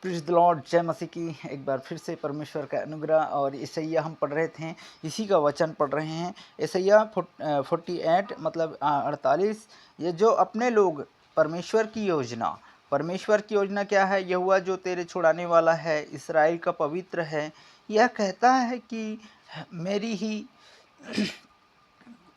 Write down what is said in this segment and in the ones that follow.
Praise the Lord, जय मसीह की। एक बार फिर से परमेश्वर का अनुग्रह और यशायाह हम पढ़ रहे थे, इसी का वचन पढ़ रहे हैं। यशायाह 48 मतलब 48। ये जो अपने लोग, परमेश्वर की योजना क्या है? यहोवा जो तेरे छुड़ाने वाला है, इस्राएल का पवित्र है, यह कहता है कि मेरी ही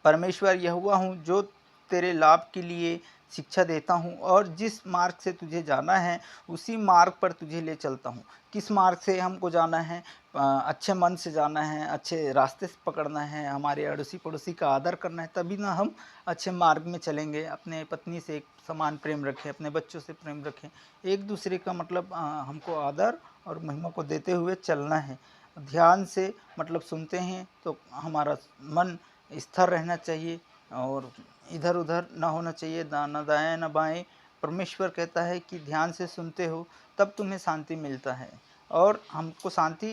परमेश्वर यहोवा हूँ, जो तेरे लाभ के लिए शिक्षा देता हूँ और जिस मार्ग से तुझे जाना है उसी मार्ग पर तुझे ले चलता हूँ। किस मार्ग से हमको जाना है? अच्छे मन से जाना है, अच्छे रास्ते से पकड़ना है, हमारे अड़ोसी पड़ोसी का आदर करना है, तभी ना हम अच्छे मार्ग में चलेंगे। अपने पत्नी से एक समान प्रेम रखें, अपने बच्चों से प्रेम रखें, एक दूसरे का मतलब हमको आदर और महिमा को देते हुए चलना है। ध्यान से मतलब सुनते हैं तो हमारा मन स्थिर रहना चाहिए और इधर उधर ना होना चाहिए, ना दाएं ना बाएं। परमेश्वर कहता है कि ध्यान से सुनते हो तब तुम्हें शांति मिलता है। और हमको शांति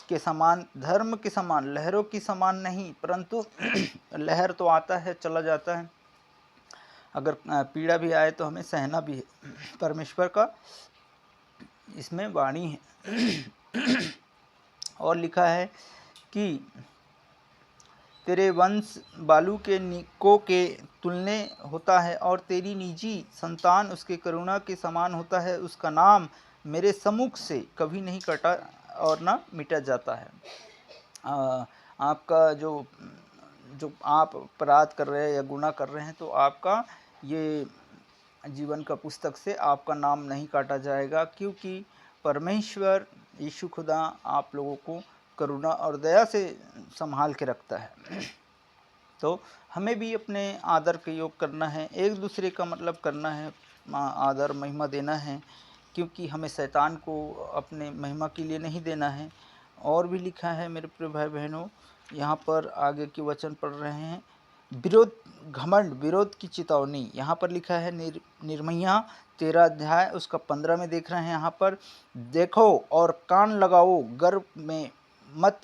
के समान, धर्म के समान, लहरों की समान नहीं, परंतु लहर तो आता है चला जाता है, अगर पीड़ा भी आए तो हमें सहना भी है। परमेश्वर का इसमें वाणी है। और लिखा है कि तेरे वंश बालू के निको के तुलने होता है और तेरी निजी संतान उसके करुणा के समान होता है। उसका नाम मेरे सम्मुख से कभी नहीं कटा और ना मिटा जाता है। आपका जो जो आप अपराध कर रहे हैं या गुनाह कर रहे हैं तो आपका ये जीवन का पुस्तक से आपका नाम नहीं काटा जाएगा, क्योंकि परमेश्वर यीशु खुदा आप लोगों को करुणा और दया से संभाल के रखता है। तो हमें भी अपने आदर का योग करना है, एक दूसरे का मतलब करना है, आदर महिमा देना है, क्योंकि हमें शैतान को अपने महिमा के लिए नहीं देना है। और भी लिखा है मेरे प्रिय भाई बहनों, यहाँ पर आगे के वचन पढ़ रहे हैं, विरोध, घमंड, विरोध की चेतावनी। यहाँ पर लिखा है निर्मया 13 अध्याय उसका 15 में देख रहे हैं। यहाँ पर देखो और कान लगाओ, गर्व मत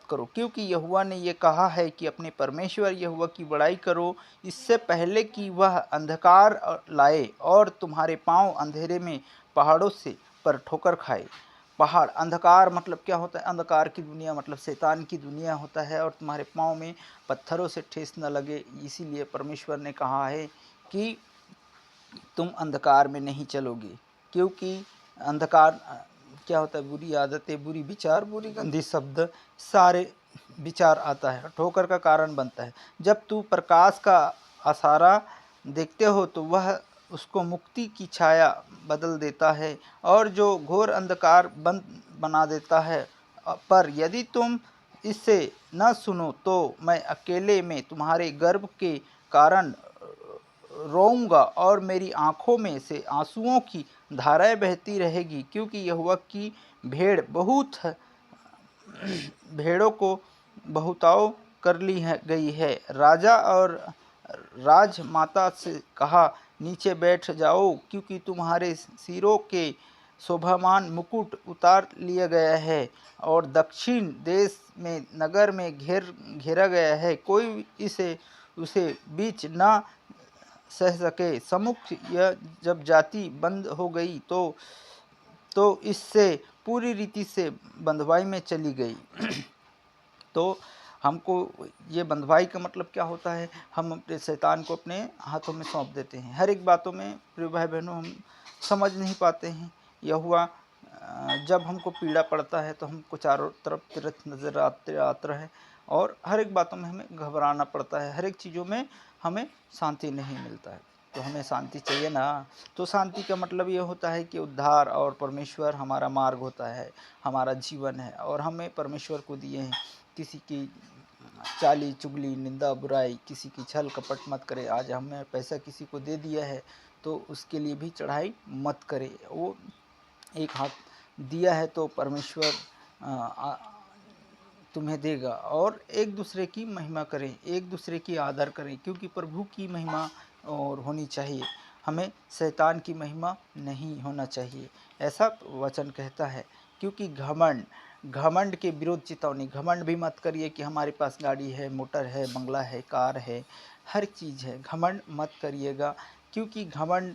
करो, क्योंकि यहोवा ने ये कहा है कि अपने परमेश्वर यहोवा की बड़ाई करो, इससे पहले कि वह अंधकार लाए और तुम्हारे पांव अंधेरे में पहाड़ों से पर ठोकर खाए। पहाड़, अंधकार मतलब क्या होता है? अंधकार की दुनिया मतलब शैतान की दुनिया होता है, और तुम्हारे पांव में पत्थरों से ठेस न लगे। इसीलिए परमेश्वर ने कहा है कि तुम अंधकार में नहीं चलोगे, क्योंकि अंधकार क्या होता है? बुरी आदतें, बुरी विचार, बुरी गंदी शब्द, सारे विचार आता है, ठोकर का कारण बनता है। जब तू प्रकाश का आसारा देखते हो तो वह उसको मुक्ति की छाया बदल देता है और जो घोर अंधकार बना देता है। पर यदि तुम इससे न सुनो तो मैं अकेले में तुम्हारे गर्भ के कारण रोऊंगा और मेरी आंखों में से आंसुओं की धाराएं बहती रहेगी, क्योंकि यहोवा की भेड़ों को बहुताओ कर ली गई है। राजा और राजमाता से कहा, नीचे बैठ जाओ, क्योंकि तुम्हारे सिरों के शोभामान मुकुट उतार लिया गया है और दक्षिण देश में नगर में घेरा गया है। कोई उसे बीच ना सह सके। सम्मुख यह जब जाति बंद हो गई तो इससे पूरी रीति से बंधुआई में चली गई। तो हमको ये बंधुआई का मतलब क्या होता है? हम अपने शैतान को अपने हाथों में सौंप देते हैं। हर एक बातों में प्रिय भाई बहनों हम समझ नहीं पाते हैं। यह हुआ जब हमको पीड़ा पड़ता है तो हमको चारों तरफ तीर्थ नज़र आता है और हर एक बातों में हमें घबराना पड़ता है, हर एक चीज़ों में हमें शांति नहीं मिलता है। तो हमें शांति चाहिए ना। तो शांति का मतलब ये होता है कि उद्धार और परमेश्वर हमारा मार्ग होता है, हमारा जीवन है, और हमें परमेश्वर को दिए हैं। किसी की चाली चुगली, निंदा, बुराई, किसी की छल कपट मत करे। आज हमने पैसा किसी को दे दिया है तो उसके लिए भी चढ़ाई मत करे। वो एक हाथ दिया है तो परमेश्वर तुम्हें देगा। और एक दूसरे की महिमा करें, एक दूसरे की आदर करें, क्योंकि प्रभु की महिमा और होनी चाहिए, हमें शैतान की महिमा नहीं होना चाहिए, ऐसा वचन कहता है। क्योंकि घमंड के विरोध चेतावनी, घमंड भी मत करिए कि हमारे पास गाड़ी है, मोटर है, बंगला है, कार है, हर चीज़ है। घमंड मत करिएगा, क्योंकि घमंड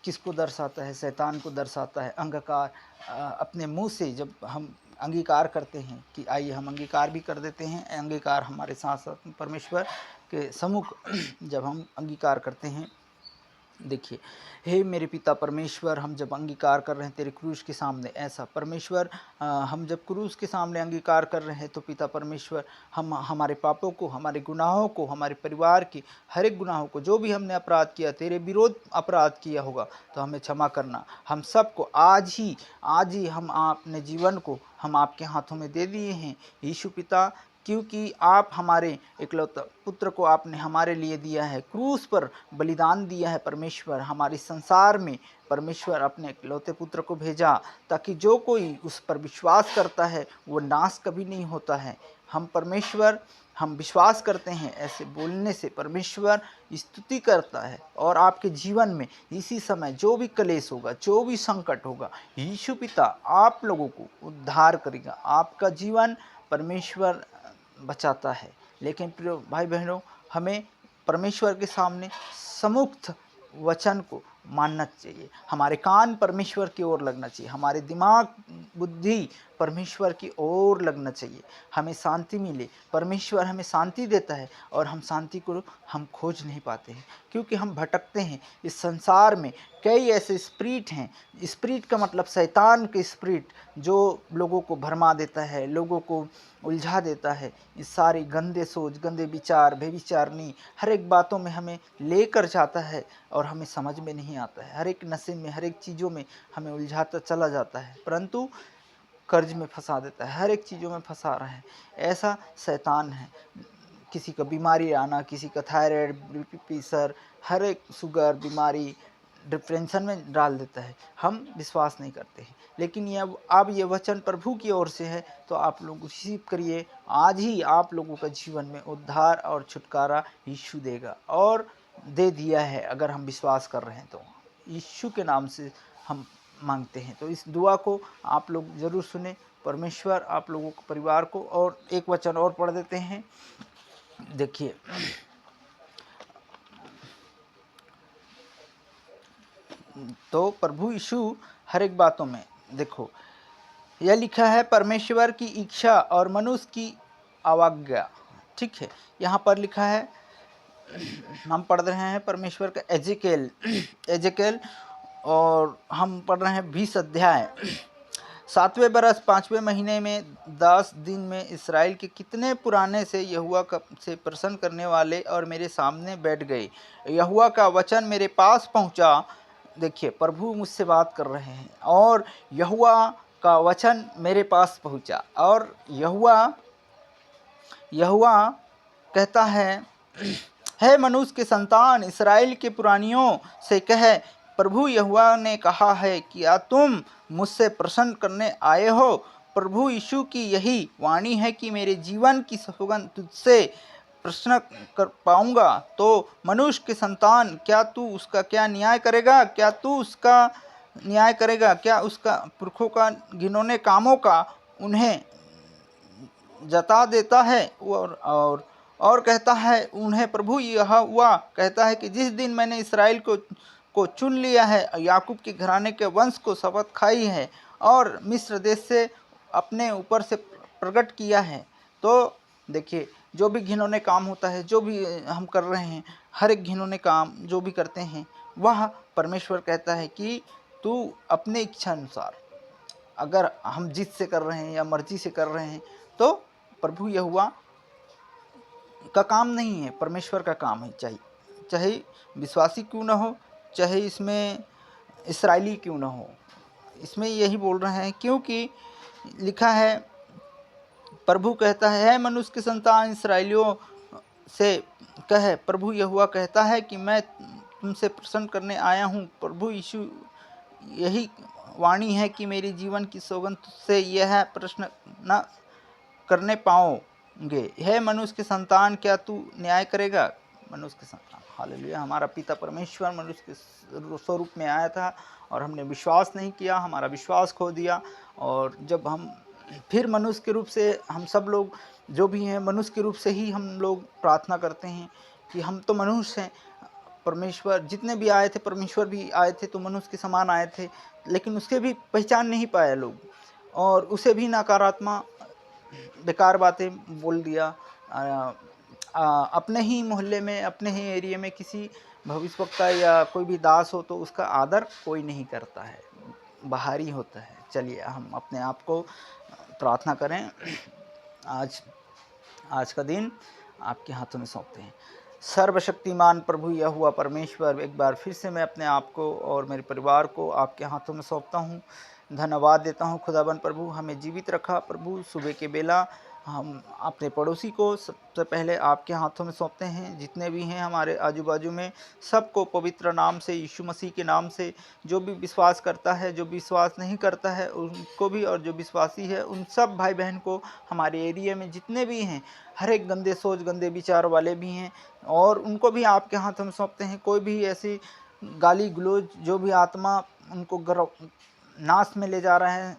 किसको दर्शाता है? शैतान को दर्शाता है। अंगीकार अपने मुंह से जब हम अंगीकार करते हैं कि आइए हम अंगीकार भी कर देते हैं, अंगीकार हमारे साथ साथ परमेश्वर के सम्मुख जब हम अंगीकार करते हैं, देखिए, हे मेरे पिता परमेश्वर, हम जब अंगीकार कर रहे हैं तेरे क्रूस के सामने, ऐसा परमेश्वर हम जब क्रूस के सामने अंगीकार कर रहे हैं तो पिता परमेश्वर हम हमारे पापों को, हमारे गुनाहों को, हमारे परिवार की हर एक गुनाहों को, जो भी हमने अपराध किया, तेरे विरोध अपराध किया होगा तो हमें क्षमा करना। हम सबको आज ही हम अपने जीवन को हम आपके हाथों में दे दिए हैं यीशु पिता, क्योंकि आप हमारे इकलौता पुत्र को आपने हमारे लिए दिया है, क्रूस पर बलिदान दिया है परमेश्वर, हमारे संसार में परमेश्वर अपने इकलौते पुत्र को भेजा ताकि जो कोई उस पर विश्वास करता है वो नाश कभी नहीं होता है। हम परमेश्वर हम विश्वास करते हैं, ऐसे बोलने से परमेश्वर स्तुति करता है और आपके जीवन में इसी समय जो भी क्लेश होगा, जो भी संकट होगा, यीशु पिता आप लोगों को उद्धार करेगा। आपका जीवन परमेश्वर बचाता है। लेकिन प्रिय भाई बहनों, हमें परमेश्वर के सामने समुक्त वचन को मानना चाहिए। हमारे कान परमेश्वर की ओर लगना चाहिए, हमारे दिमाग बुद्धि परमेश्वर की ओर लगना चाहिए। हमें शांति मिले, परमेश्वर हमें शांति देता है और हम शांति को हम खोज नहीं पाते हैं, क्योंकि हम भटकते हैं। इस संसार में कई ऐसे स्पिरिट हैं, स्पिरिट का मतलब शैतान के स्पिरिट, जो लोगों को भरमा देता है, लोगों को उलझा देता है। इस सारे गंदे सोच, गंदे विचार, बेविचारनी हर एक बातों में हमें लेकर जाता है और हमें समझ में नहीं आता है। हर एक नशे में, हर एक चीज़ों में हमें उलझाता चला जाता है, परंतु कर्ज में फंसा देता है, हर एक चीज़ों में फंसा रहा है। ऐसा शैतान है। किसी का बीमारी आना, किसी का थायराइड, बीपी, प्रेशर, हर एक शुगर बीमारी डिप्रेशन में डाल देता है। हम विश्वास नहीं करते हैं, लेकिन ये अब ये वचन प्रभु की ओर से है तो आप लोग रिसीव करिए। आज ही आप लोगों का जीवन में उद्धार और छुटकारा यीशु देगा और दे दिया है। अगर हम विश्वास कर रहे हैं तो यीशु के नाम से हम मांगते हैं। तो इस दुआ को आप लोग ज़रूर सुने। परमेश्वर आप लोगों को, परिवार को, और एक वचन और पढ़ देते हैं। देखिए, तो प्रभु यीशु हर एक बातों में, देखो यह लिखा है, परमेश्वर की इच्छा और मनुष्य की आज्ञा। ठीक है, यहाँ पर लिखा है, हम पढ़ रहे हैं परमेश्वर का एजेकेल और हम पढ़ रहे हैं 20 अध्याय। 7वें बरस 5वें महीने में 10 दिन में इस्राएल के कितने पुराने से यहोवा से प्रसन्न करने वाले और मेरे सामने बैठ गए। यहोवा का वचन मेरे पास पहुंचा। देखिए, प्रभु मुझसे बात कर रहे हैं और यहोवा का वचन मेरे पास पहुंचा और यहोवा कहता है, हे मनुष्य के संतान, इसराइल के पुरानियों से कह, प्रभु यहोवा ने कहा है कि क्या तुम मुझसे प्रसन्न करने आए हो? प्रभु यीशु की यही वाणी है कि मेरे जीवन की सौगंध तुझसे प्रसन्न कर पाऊंगा। तो मनुष्य के संतान, क्या तू उसका क्या न्याय करेगा? क्या तू उसका न्याय करेगा? क्या उसका पुरखों का घिनौने कामों का उन्हें जता देता है? और कहता है उन्हें, प्रभु यहोवा कहता है कि जिस दिन मैंने इसराइल को चुन लिया है, याकूब के घराने के वंश को शपथ खाई है और मिस्र देश से अपने ऊपर से प्रकट किया है। तो देखिए, जो भी घिनौने काम होता है, जो भी हम कर रहे हैं, हर एक घिनौने काम जो भी करते हैं, वह परमेश्वर कहता है कि तू अपने इच्छा अनुसार, अगर हम जिद से कर रहे हैं या मर्जी से कर रहे हैं, तो प्रभु यहोवा का काम नहीं है, परमेश्वर का काम है। चाहे विश्वासी क्यों ना हो, चाहे इसमें इसराइली क्यों ना हो, इसमें यही बोल रहे हैं, क्योंकि लिखा है, प्रभु कहता है मनुष्य के संतान इसराइलियों से कहे, प्रभु यहोवा कहता है कि मैं तुमसे प्रसन्न करने आया हूँ। प्रभु यीशु यही वाणी है कि मेरे जीवन की सौगंध तुझसे यह प्रश्न न करने पाओगे। हे मनुष्य के संतान, क्या तू न्याय करेगा? मनुष्य के संतान, हालेलुया। हमारा पिता परमेश्वर मनुष्य के स्वरूप में आया था और हमने विश्वास नहीं किया, हमारा विश्वास खो दिया। और जब हम फिर मनुष्य के रूप से, हम सब लोग जो भी हैं मनुष्य के रूप से ही हम लोग प्रार्थना करते हैं कि हम तो मनुष्य हैं, परमेश्वर जितने भी आए थे, परमेश्वर भी आए थे तो मनुष्य के समान आए थे, लेकिन उसके भी पहचान नहीं पाए लोग, और उसे भी नकारात्मक बेकार बातें बोल दिया। अपने ही मोहल्ले में, अपने ही एरिया में किसी भविष्यवक्ता या कोई भी दास हो तो उसका आदर कोई नहीं करता है, बाहरी होता है। चलिए हम अपने आप को प्रार्थना करें। आज का दिन आपके हाथों में सौंपते हैं। सर्वशक्तिमान प्रभु यहोवा परमेश्वर, एक बार फिर से मैं अपने आप को और मेरे परिवार को आपके हाथों में सौंपता हूँ। धन्यवाद देता हूँ खुदाबंद प्रभु, हमें जीवित रखा प्रभु। सुबह के बेला हम अपने पड़ोसी को सबसे पहले आपके हाथों में सौंपते हैं। जितने भी हैं हमारे आजू बाजू में, सबको पवित्र नाम से, यीशु मसीह के नाम से, जो भी विश्वास करता है, जो विश्वास नहीं करता है उनको भी, और जो विश्वासी है उन सब भाई बहन को, हमारे एरिया में जितने भी हैं, हर एक गंदे सोच, गंदे विचार वाले भी हैं, और उनको भी आपके हाथों में सौंपते हैं। कोई भी ऐसी गाली गलौज, जो भी आत्मा उनको नाश में ले जा रहे हैं,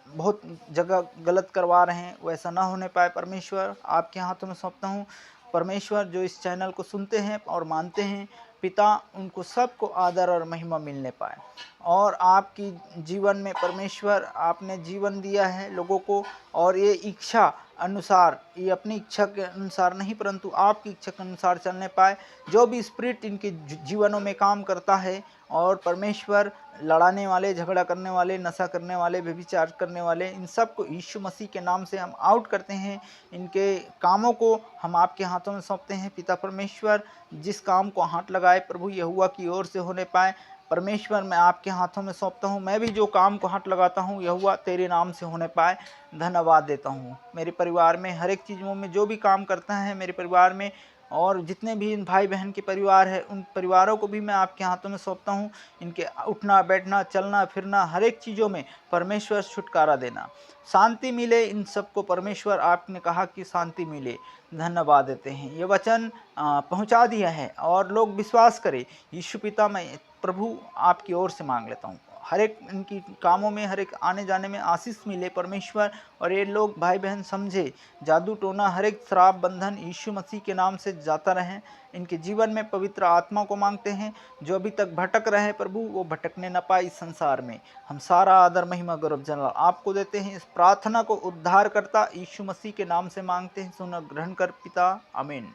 बहुत जगह गलत करवा रहे हैं, वैसा ना होने पाए परमेश्वर, आपके हाथों में सौंपता हूँ। परमेश्वर जो इस चैनल को सुनते हैं और मानते हैं, पिता उनको सबको आदर और महिमा मिलने पाए। और आपकी जीवन में परमेश्वर आपने जीवन दिया है लोगों को, और ये इच्छा अनुसार, ये अपनी इच्छा के अनुसार नहीं परंतु आपकी इच्छा के अनुसार चलने पाए। जो भी स्पिरिट इनके जीवनों में काम करता है, और परमेश्वर लड़ाने वाले, झगड़ा करने वाले, नशा करने वाले, व्यभिचार करने वाले, इन सब को यीशु मसीह के नाम से हम आउट करते हैं। इनके कामों को हम आपके हाथों में सौंपते हैं। पिता परमेश्वर, जिस काम को हाथ लगाए प्रभु यहोवा की ओर से होने पाए, परमेश्वर मैं आपके हाथों में सौंपता हूँ। मैं भी जो काम को हाथ लगाता हूँ यहोवा तेरे नाम से होने पाए। धन्यवाद देता हूँ। मेरे परिवार में हर एक चीज़ों में जो भी काम करता है मेरे परिवार में, और जितने भी इन भाई बहन के परिवार है, उन परिवारों को भी मैं आपके हाथों में सौंपता हूँ। इनके उठना बैठना, चलना फिरना, हर एक चीज़ों में परमेश्वर छुटकारा देना, शांति मिले इन सबको परमेश्वर। आपने कहा कि शांति मिले। धन्यवाद देते हैं। ये वचन पहुंचा दिया है और लोग विश्वास करें। यीशु पिता, मैं प्रभु आपकी ओर से मांग लेता हूँ, हर एक इनकी कामों में, हर एक आने जाने में आशीष मिले परमेश्वर। और ये लोग भाई बहन समझे, जादू टोना, हर एक श्राप बंधन यीशु मसीह के नाम से जाता रहे। इनके जीवन में पवित्र आत्मा को मांगते हैं। जो अभी तक भटक रहे हैं प्रभु, वो भटकने न पाए इस संसार में। हम सारा आदर महिमा गौरव जलाल आपको देते हैं। इस प्रार्थना को उद्धार करता यीशु मसीह के नाम से मांगते हैं। सुन ग्रहण कर पिता, आमीन।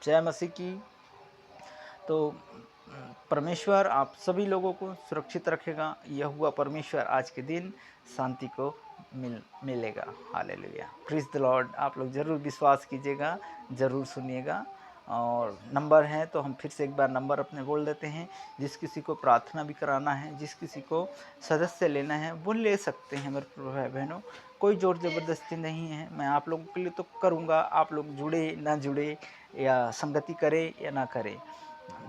जय मसीह की। तो परमेश्वर आप सभी लोगों को सुरक्षित रखेगा। यह हुआ परमेश्वर आज के दिन शांति को मिलेगा। Hallelujah, praise the Lord. आप लोग ज़रूर विश्वास कीजिएगा, ज़रूर सुनिएगा। और नंबर है तो हम फिर से एक बार नंबर अपने बोल देते हैं। जिस किसी को प्रार्थना भी कराना है, जिस किसी को सदस्य लेना है, वो ले सकते हैं मेरे भाई बहनों। कोई ज़ोर ज़बरदस्ती नहीं है। मैं आप लोगों के लिए तो करूँगा, आप लोग जुड़े ना जुड़े, या संगति करें या ना करें,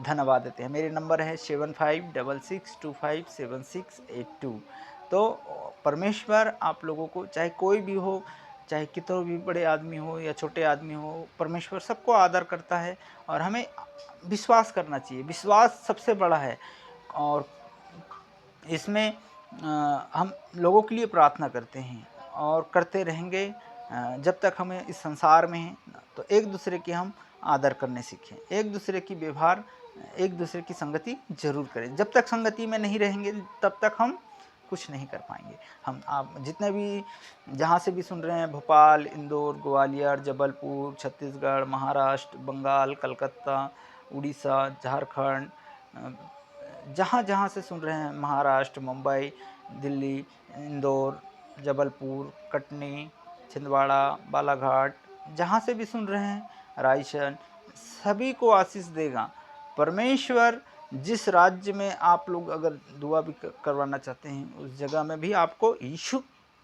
धन्यवाद देते हैं। मेरे नंबर है 7566257682। तो परमेश्वर आप लोगों को, चाहे कोई भी हो, चाहे कितने भी बड़े आदमी हो या छोटे आदमी हो, परमेश्वर सबको आदर करता है। और हमें विश्वास करना चाहिए, विश्वास सबसे बड़ा है। और इसमें हम लोगों के लिए प्रार्थना करते हैं और करते रहेंगे जब तक हमें इस संसार में हैं। तो एक दूसरे की हम आदर करने सीखें, एक दूसरे की व्यवहार, एक दूसरे की संगति जरूर करें। जब तक संगति में नहीं रहेंगे तब तक हम कुछ नहीं कर पाएंगे। हम आप जितने भी जहाँ से भी सुन रहे हैं, भोपाल, इंदौर, ग्वालियर, जबलपुर, छत्तीसगढ़, महाराष्ट्र, बंगाल, कलकत्ता, उड़ीसा, झारखंड, जहाँ जहाँ से सुन रहे हैं, महाराष्ट्र, मुंबई, दिल्ली, इंदौर, जबलपुर, कटनी, छिंदवाड़ा, बालाघाट, जहाँ से भी सुन रहे हैं, रायसेन, सभी को आशीष देगा परमेश्वर। जिस राज्य में आप लोग अगर दुआ भी करवाना चाहते हैं, उस जगह में भी आपको यीशु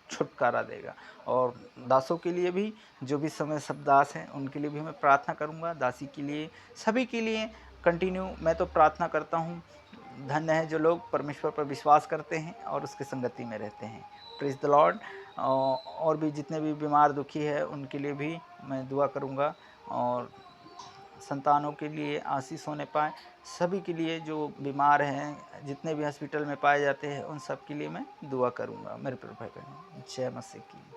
छुटकारा देगा। और दासों के लिए भी, जो भी समय सब दास हैं, उनके लिए भी मैं प्रार्थना करूंगा, दासी के लिए, सभी के लिए कंटिन्यू मैं तो प्रार्थना करता हूं। धन्य है जो लोग परमेश्वर पर विश्वास करते हैं और उसकी संगति में रहते हैं। Praise the Lord. और भी जितने भी बीमार दुखी है उनके लिए भी मैं दुआ करूंगा, और संतानों के लिए आशीष होने पाए, सभी के लिए जो बीमार हैं, जितने भी हॉस्पिटल में पाए जाते हैं, उन सब के लिए मैं दुआ करूंगा। मेरे प्रिय भाई बहन, जय मसीह की।